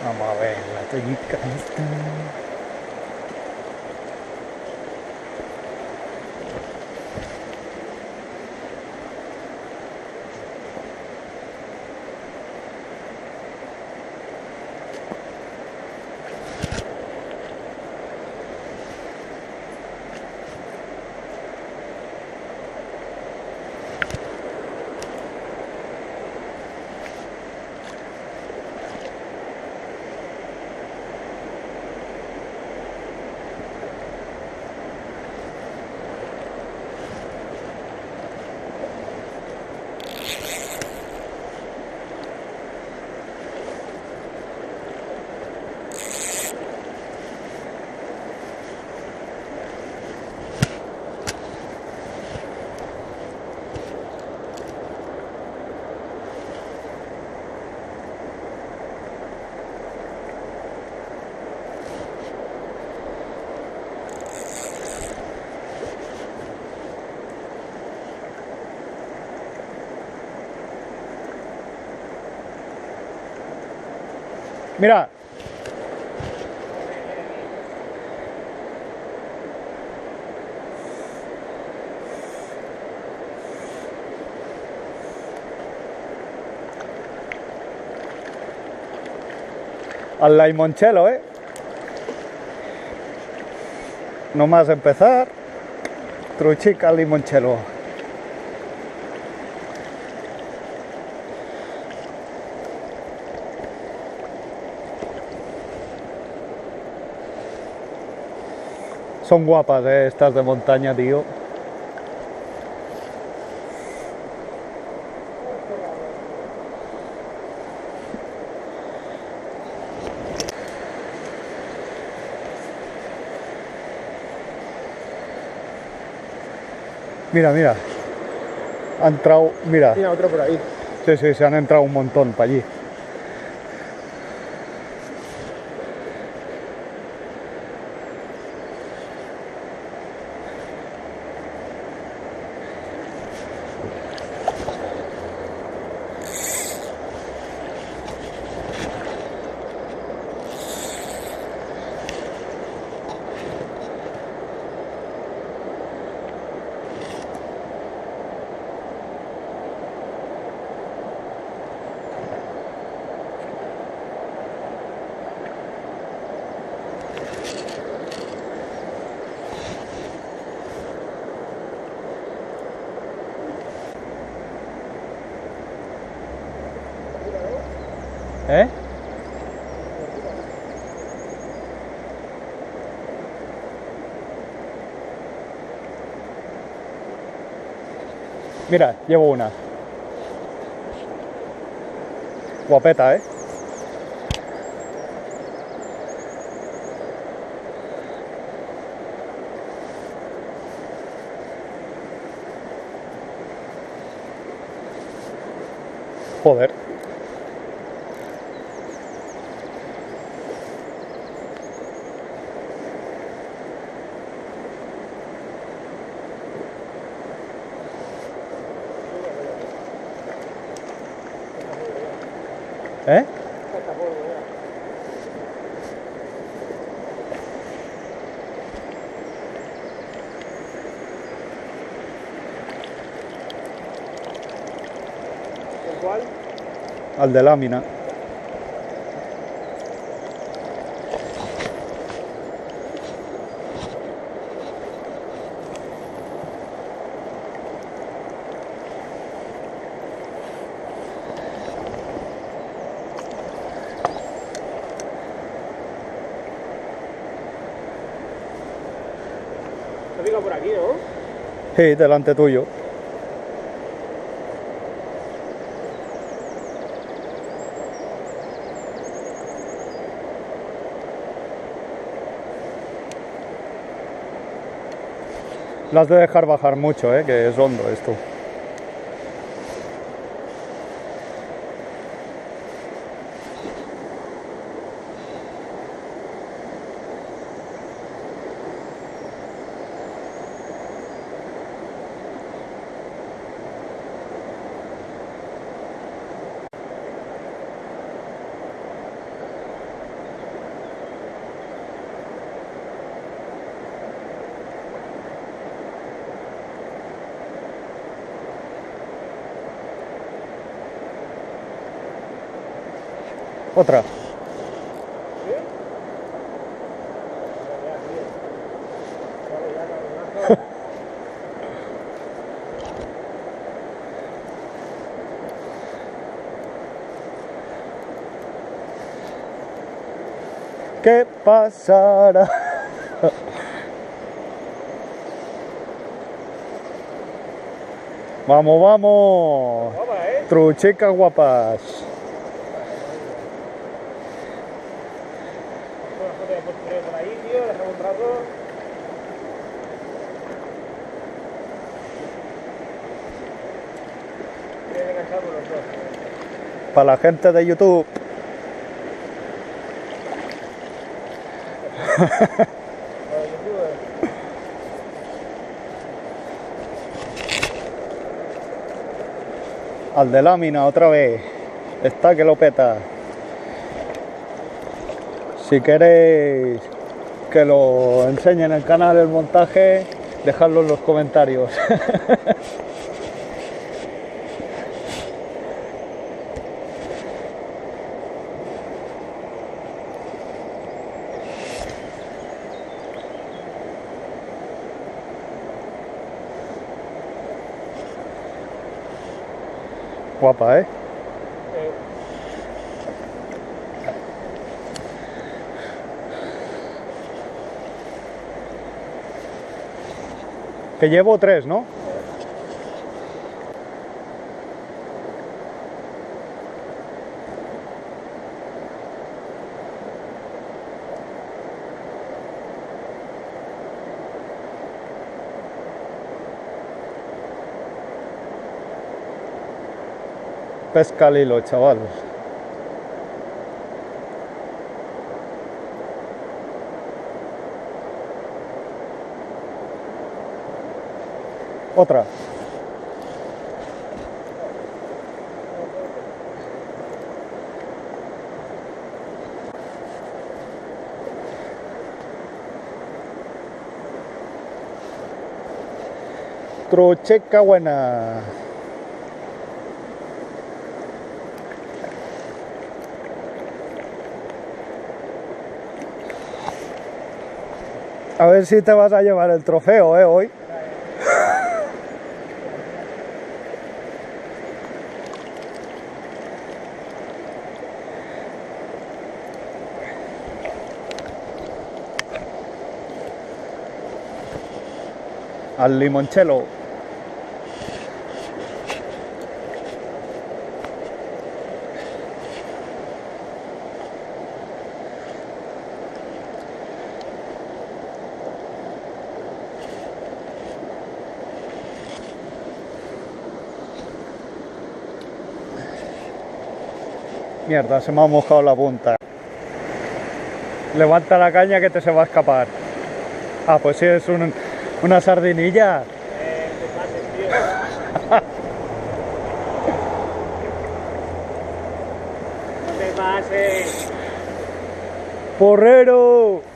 Vamos a ver la toallica esta. Mira. Al limoncello, No más empezar. Truchica al limoncello. Son guapas, estas de montaña, tío. Mira, mira. Ha entrado, mira. Mira, otro por ahí. Sí, sí, se han entrado un montón para allí. ¿Eh? Mira, llevo una. Guapeta, Joder. ¿Eh? ¿Cuál? Al de lámina. Se pica por aquí, ¿no? Sí, delante tuyo. Las de dejar bajar mucho, que es hondo esto. Otra. ¿Sí? Vale, ya, cabezazo. ¿Qué pasará? Vamos, vamos. Guapa, Truchicas guapas. Una foto de postureo por ahí, tío, dejamos un rato. Tienes que enganchar por los dos. Para la gente de YouTube. Por YouTube. Al de lámina otra vez. Está que lo peta. Si queréis que lo enseñe en el canal el montaje, dejadlo en los comentarios. Guapa, ¿eh? Que llevo 3, ¿no? Pesca al hilo, chaval. Otra. Trucheca buena. A ver si te vas a llevar el trofeo, hoy. Al limoncello. Mierda, se me ha mojado la punta. Levanta la caña que te se va a escapar. Ah, pues sí, es una sardinilla. Te pases, tío. No te pases. ¡Porrero!